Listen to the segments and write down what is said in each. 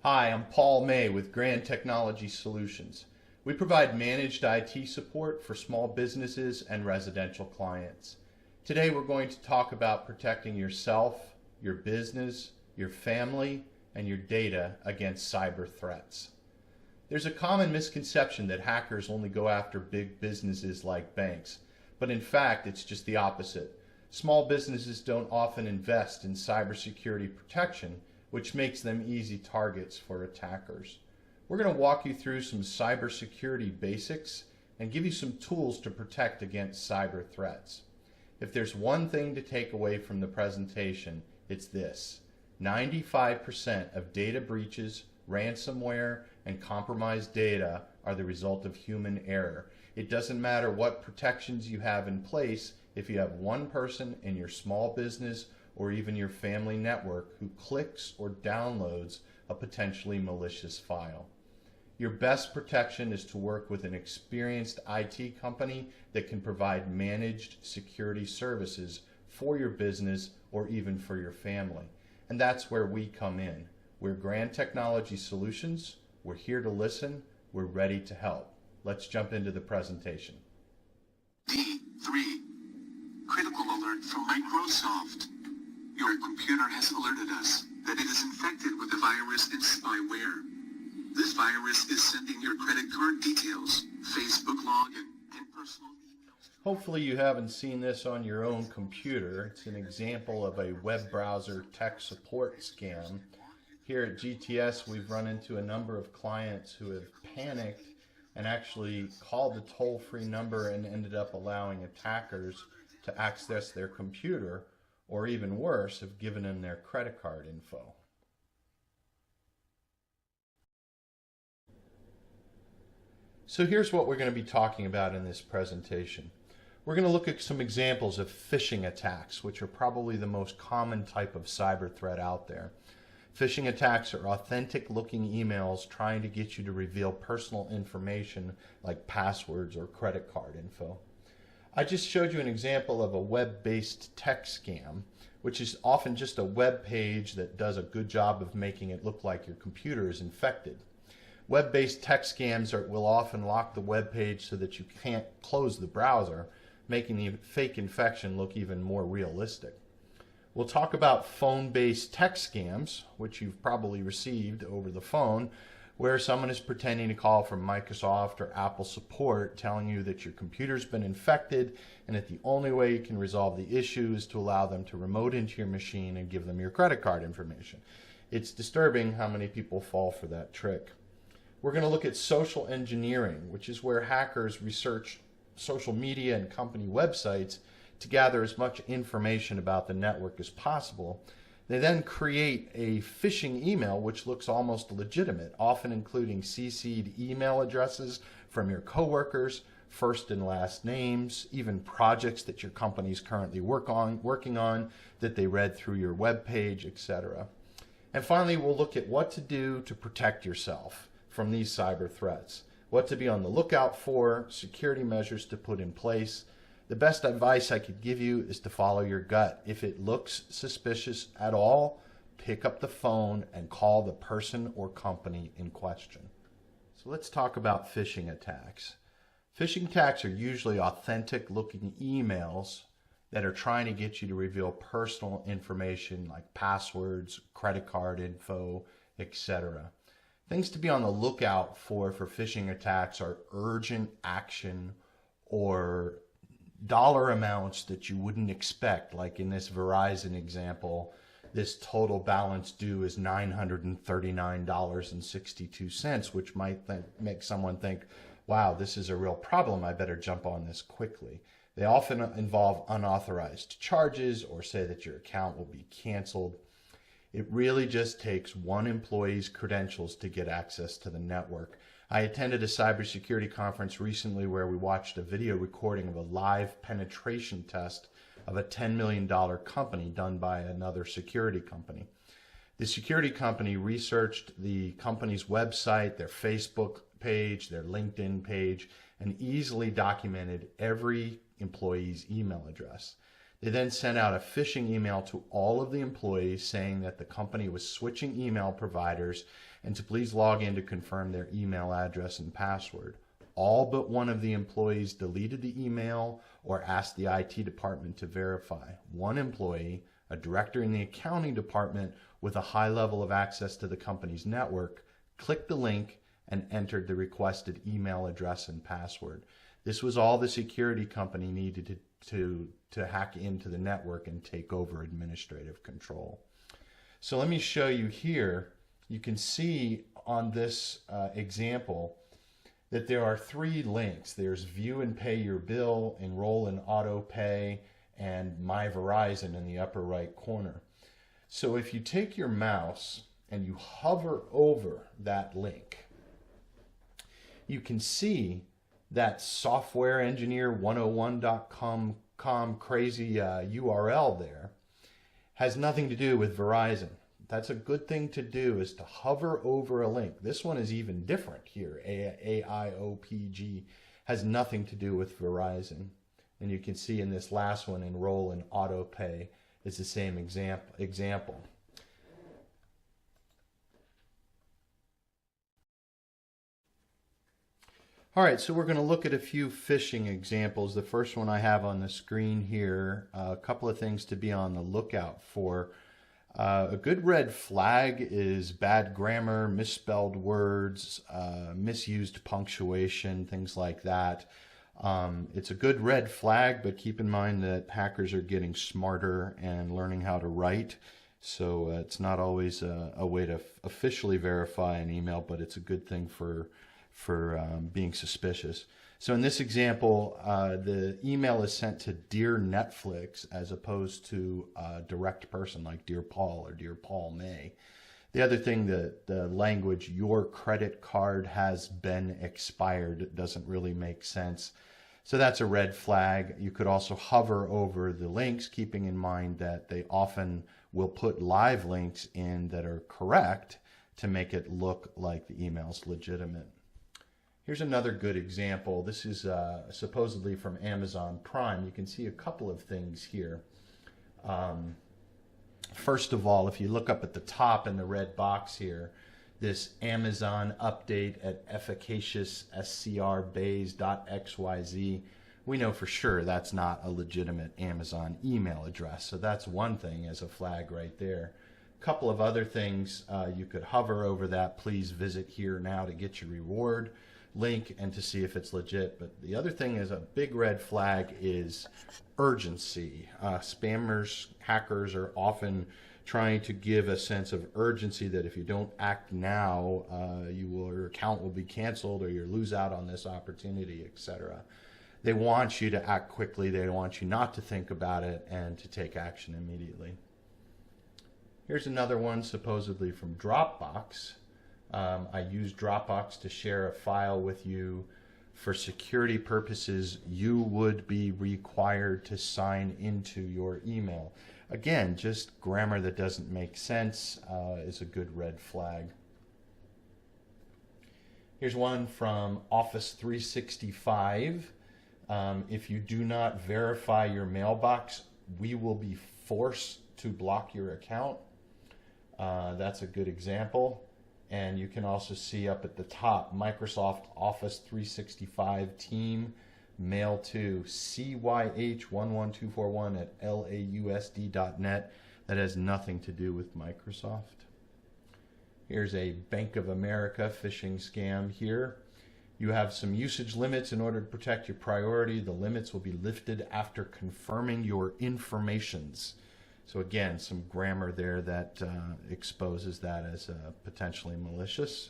Hi, I'm Paul May with Grand Technology Solutions. We provide managed IT support for small businesses and residential clients. Today we're going to talk about protecting yourself, your business, your family, and your data against cyber threats. There's a common misconception that hackers only go after big businesses like banks, but in fact it's just the opposite. Small businesses don't often invest in cybersecurity protection, which makes them easy targets for attackers. We're going to walk you through some cybersecurity basics and give you some tools to protect against cyber threats. If there's one thing to take away from the presentation, it's this: 95% of data breaches, ransomware, and compromised data are the result of human error. It doesn't matter what protections you have in place if you have one person in your small business or even your family network who clicks or downloads a potentially malicious file. Your best protection is to work with an experienced IT company that can provide managed security services for your business or even for your family. And that's where we come in. We're Grand Technology Solutions. We're here to listen. We're ready to help. Let's jump into the presentation. D3. Critical alert from Microsoft. Your computer has alerted us that it is infected with a virus and spyware. This virus is sending your credit card details, Facebook login, and personal emails. Hopefully you haven't seen this on your own computer. It's an example of a web browser tech support scam. Here at GTS, we've run into a number of clients who have panicked and actually called the toll-free number and ended up allowing attackers to access their computer, or even worse, have given them their credit card info. So here's what we're going to be talking about in this presentation. We're going to look at some examples of phishing attacks, which are probably the most common type of cyber threat out there. Phishing attacks are authentic-looking emails trying to get you to reveal personal information like passwords or credit card info. I just showed you an example of a web-based tech scam, which is often just a web page that does a good job of making it look like your computer is infected. Web-based tech scams will often lock the web page so that you can't close the browser, making the fake infection look even more realistic. We'll talk about phone-based tech scams, which you've probably received over the phone, where someone is pretending to call from Microsoft or Apple support, telling you that your computer's been infected and that the only way you can resolve the issue is to allow them to remote into your machine and give them your credit card information. It's disturbing how many people fall for that trick. We're going to look at social engineering, which is where hackers research social media and company websites to gather as much information about the network as possible. They then create a phishing email which looks almost legitimate, often including CC'd email addresses from your coworkers, first and last names, even projects that your company is currently working on that they read through your web page, etc. And finally, we'll look at what to do to protect yourself from these cyber threats, what to be on the lookout for, security measures to put in place. The best advice I could give you is to follow your gut. If it looks suspicious at all, pick up the phone and call the person or company in question. So let's talk about phishing attacks. Phishing attacks are usually authentic-looking emails that are trying to get you to reveal personal information like passwords, credit card info, etc. Things to be on the lookout for phishing attacks are urgent action or dollar amounts that you wouldn't expect, like in this Verizon example, this total balance due is $939.62, which might make someone think, wow, this is a real problem, I better jump on this quickly. They often involve unauthorized charges or say that your account will be canceled. It really just takes one employee's credentials to get access to the network. I attended a cybersecurity conference recently where we watched a video recording of a live penetration test of a $10 million company done by another security company. The security company researched the company's website, their Facebook page, their LinkedIn page, and easily documented every employee's email address. They then sent out a phishing email to all of the employees saying that the company was switching email providers and to please log in to confirm their email address and password. All but one of the employees deleted the email or asked the IT department to verify. One employee, a director in the accounting department with a high level of access to the company's network, clicked the link and entered the requested email address and password. This was all the security company needed to hack into the network and take over administrative control. So let me show you here. You can see on this example that there are 3 links. There's view and pay your bill, enroll in auto pay, and my Verizon in the upper right corner. So if you take your mouse and you hover over that link, you can see that softwareengineer101.com crazy URL there has nothing to do with Verizon. That's a good thing to do, is to hover over a link. This one is even different here. AIOPG has nothing to do with Verizon. And you can see in this last one, enroll in auto pay, is the same example. All right, so we're going to look at a few phishing examples. The first one I have on the screen here, a couple of things to be on the lookout for. A good red flag is bad grammar, misspelled words, misused punctuation, things like that. It's a good red flag, but keep in mind that hackers are getting smarter and learning how to write. So it's not always a way to officially verify an email, but it's a good thing for being suspicious. So in this example, the email is sent to Dear Netflix as opposed to a direct person like Dear Paul or Dear Paul May. The other thing, the language, your credit card has been expired, doesn't really make sense. So that's a red flag. You could also hover over the links, keeping in mind that they often will put live links in that are correct to make it look like the email's legitimate. Here's another good example. This is supposedly from Amazon Prime. You can see a couple of things here. First of all, if you look up at the top in the red box here, this Amazon update at efficacious scrbays.xyz, we know for sure that's not a legitimate Amazon email address. So that's one thing as a flag right there. A couple of other things, you could hover over that please visit here now to get your reward link and to see if it's legit. But the other thing is a big red flag is urgency. Spammers, hackers are often trying to give a sense of urgency that if you don't act now, your account will be canceled or you'll lose out on this opportunity, etc. They want you to act quickly. They want you not to think about it and to take action immediately. Here's another one supposedly from Dropbox. I use Dropbox to share a file with you. For security purposes, you would be required to sign into your email. Again, just grammar that doesn't make sense is a good red flag. Here's one from Office 365. If you do not verify your mailbox, we will be forced to block your account. That's a good example. And you can also see up at the top, Microsoft Office 365 team, mail to cyh11241@lausd.net. That has nothing to do with Microsoft. Here's a Bank of America phishing scam here. You have some usage limits in order to protect your priority. The limits will be lifted after confirming your informations. So again, some grammar there that exposes that as potentially malicious.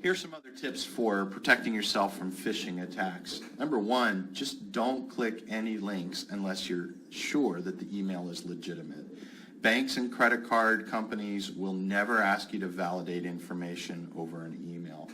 Here's some other tips for protecting yourself from phishing attacks. Number one, just don't click any links unless you're sure that the email is legitimate. Banks and credit card companies will never ask you to validate information over an email.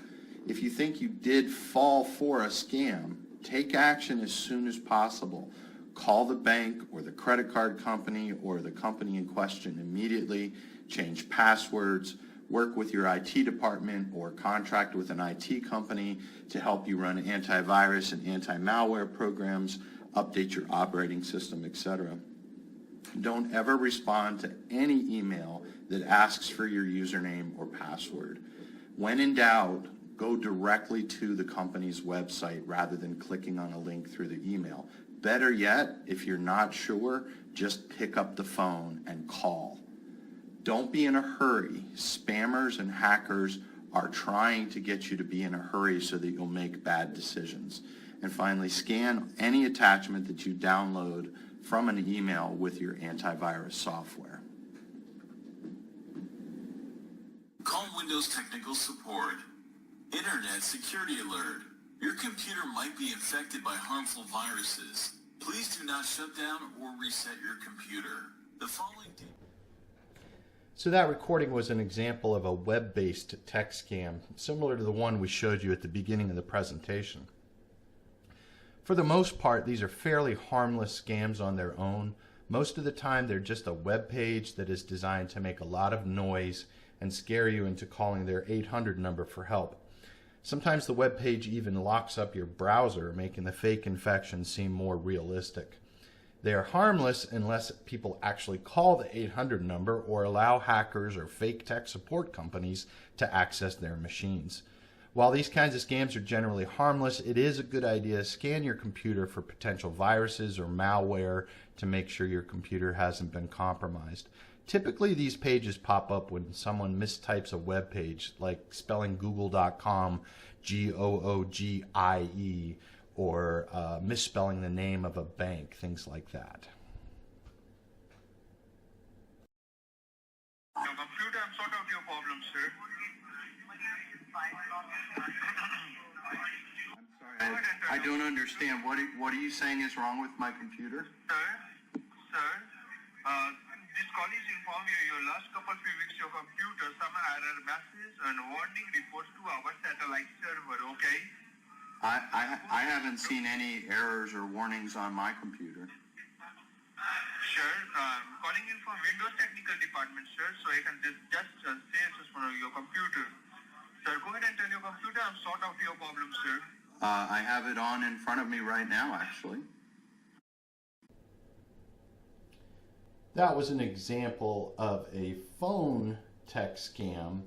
If you think you did fall for a scam, take action as soon as possible. Call the bank or the credit card company or the company in question immediately, change passwords, work with your IT department or contract with an IT company to help you run antivirus and anti-malware programs. update your operating system, etc. Don't ever respond to any email that asks for your username or password. When in doubt, go directly to the company's website rather than clicking on a link through the email. Better yet, if you're not sure, just pick up the phone and call. Don't be in a hurry. Spammers and hackers are trying to get you to be in a hurry so that you'll make bad decisions. And finally, scan any attachment that you download from an email with your antivirus software. Call Windows Technical Support. Internet Security Alert. Your computer might be infected by harmful viruses. Please do not shut down or reset your computer. The following... So that recording was an example of a web-based tech scam, similar to the one we showed you at the beginning of the presentation. For the most part, these are fairly harmless scams on their own. Most of the time, they're just a web page that is designed to make a lot of noise and scare you into calling their 800 number for help. Sometimes the web page even locks up your browser, making the fake infection seem more realistic. They are harmless unless people actually call the 800 number or allow hackers or fake tech support companies to access their machines. While these kinds of scams are generally harmless, it is a good idea to scan your computer for potential viruses or malware to make sure your computer hasn't been compromised. Typically, these pages pop up when someone mistypes a web page, like spelling google.com Googie, or misspelling the name of a bank, things like that. Your computer and sort out your problem, sir. I'm sorry, I don't understand. What are you saying is wrong with my computer? Sir, this call is informing you your last couple few weeks your computer some error message and warning reports to our satellite server, okay? I haven't seen any errors or warnings on my computer. Sir, calling in from Windows Technical Department, sir, so I can just say this for your computer. Sir, go ahead and tell your computer and sort out your problem, sir. I have it on in front of me right now, actually. That was an example of a phone tech scam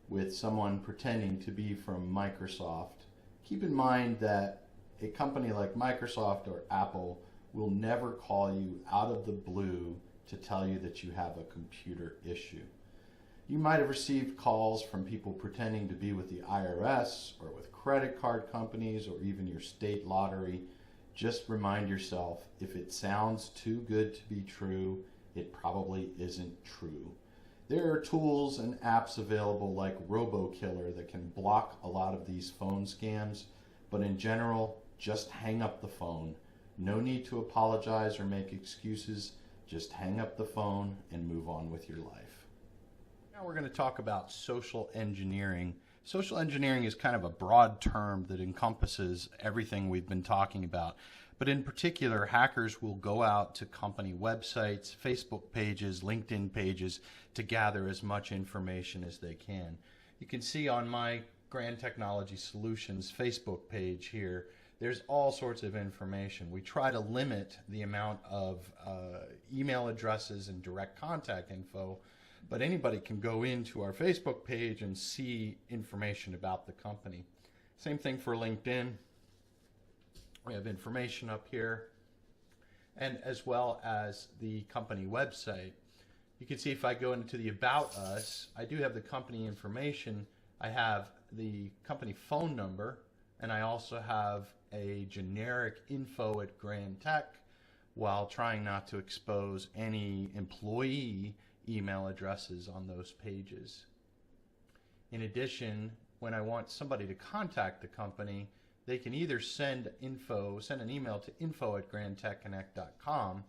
with someone pretending to be from Microsoft. Keep in mind that a company like Microsoft or Apple will never call you out of the blue to tell you that you have a computer issue. You might have received calls from people pretending to be with the IRS or with credit card companies or even your state lottery. Just remind yourself, if it sounds too good to be true, it probably isn't true. There are tools and apps available like RoboKiller that can block a lot of these phone scams, but in general, just hang up the phone. No need to apologize or make excuses. Just hang up the phone and move on with your life. Now we're going to talk about social engineering. Social engineering is kind of a broad term that encompasses everything we've been talking about. But in particular, hackers will go out to company websites, Facebook pages, LinkedIn pages to gather as much information as they can. You can see on my Grand Technology Solutions Facebook page here, there's all sorts of information. We try to limit the amount of email addresses and direct contact info, but anybody can go into our Facebook page and see information about the company. Same thing for LinkedIn. We have information up here, and as well as the company website. You can see if I go into the About Us, I do have the company information. I have the company phone number, and I also have a generic info at Grand Tech, while trying not to expose any employee email addresses on those pages. In addition, when I want somebody to contact the company, they can either send an email to info@grandtechconnect.com,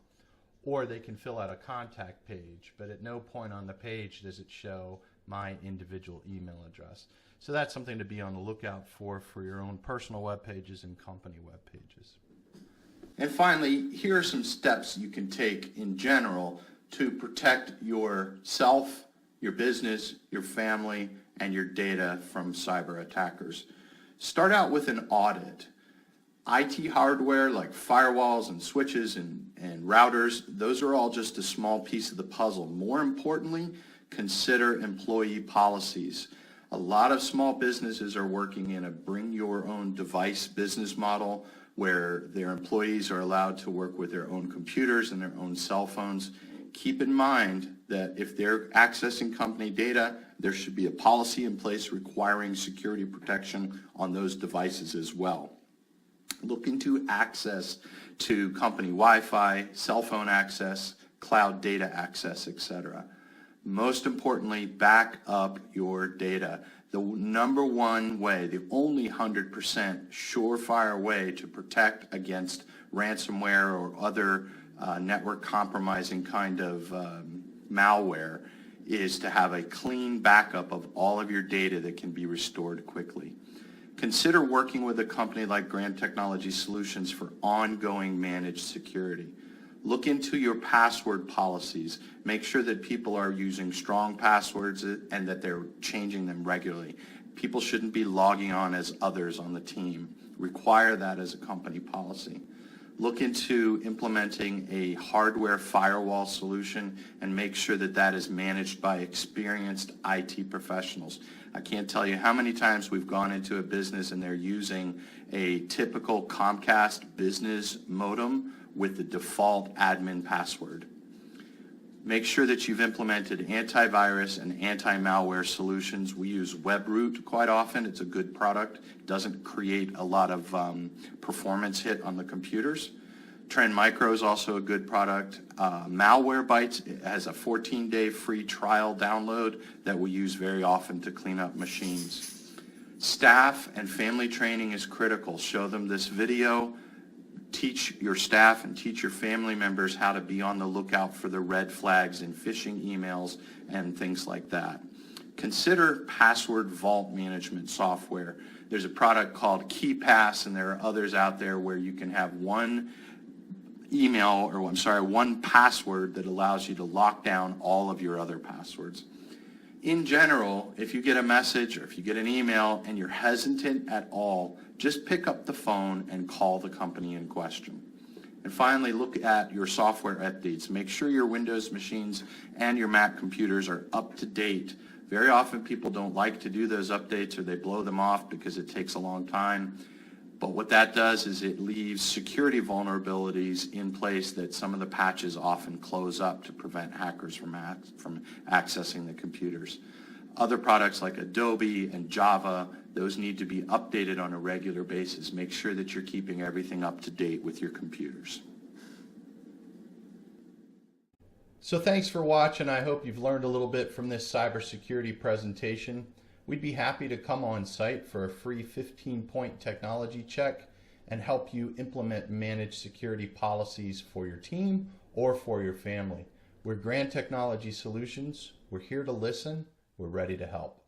or they can fill out a contact page, but at no point on the page does it show my individual email address. So that's something to be on the lookout for your own personal web pages and company web pages. And finally, here are some steps you can take in general to protect yourself, your business, your family, and your data from cyber attackers. Start out with an audit. IT hardware like firewalls and switches and routers, those are all just a small piece of the puzzle. More importantly, consider employee policies. A lot of small businesses are working in a bring your own device business model where their employees are allowed to work with their own computers and their own cell phones. Keep in mind that if they're accessing company data, there should be a policy in place requiring security protection on those devices as well. Look into access to company Wi-Fi, cell phone access, cloud data access, etc. Most importantly, back up your data. The number one way, the only 100% surefire way to protect against ransomware or other network compromising kind of malware is to have a clean backup of all of your data that can be restored quickly. Consider working with a company like Grand Technology Solutions for ongoing managed security. Look into your password policies. Make sure that people are using strong passwords and that they're changing them regularly. People shouldn't be logging on as others on the team. Require that as a company policy. Look into implementing a hardware firewall solution and make sure that that is managed by experienced IT professionals. I can't tell you how many times we've gone into a business and they're using a typical Comcast business modem with the default admin password. Make sure that you've implemented antivirus and anti-malware solutions. We use WebRoot quite often. It's a good product. It doesn't create a lot of performance hit on the computers. Trend Micro is also a good product. Malwarebytes has a 14-day free trial download that we use very often to clean up machines. Staff and family training is critical. Show them this video. Teach your staff and teach your family members how to be on the lookout for the red flags in phishing emails and things like that. Consider password vault management software. There's a product called KeyPass, and there are others out there where you can have one password that allows you to lock down all of your other passwords. In general, if you get a message or if you get an email and you're hesitant at all, just pick up the phone and call the company in question. And finally, look at your software updates. Make sure your Windows machines and your Mac computers are up to date. Very often people don't like to do those updates or they blow them off because it takes a long time. But what that does is it leaves security vulnerabilities in place that some of the patches often close up to prevent hackers from accessing the computers. Other products like Adobe and Java, those need to be updated on a regular basis. Make sure that you're keeping everything up to date with your computers. So thanks for watching. I hope you've learned a little bit from this cybersecurity presentation. We'd be happy to come on site for a free 15-point technology check and help you implement managed security policies for your team or for your family. We're Grand Technology Solutions. We're here to listen. We're ready to help.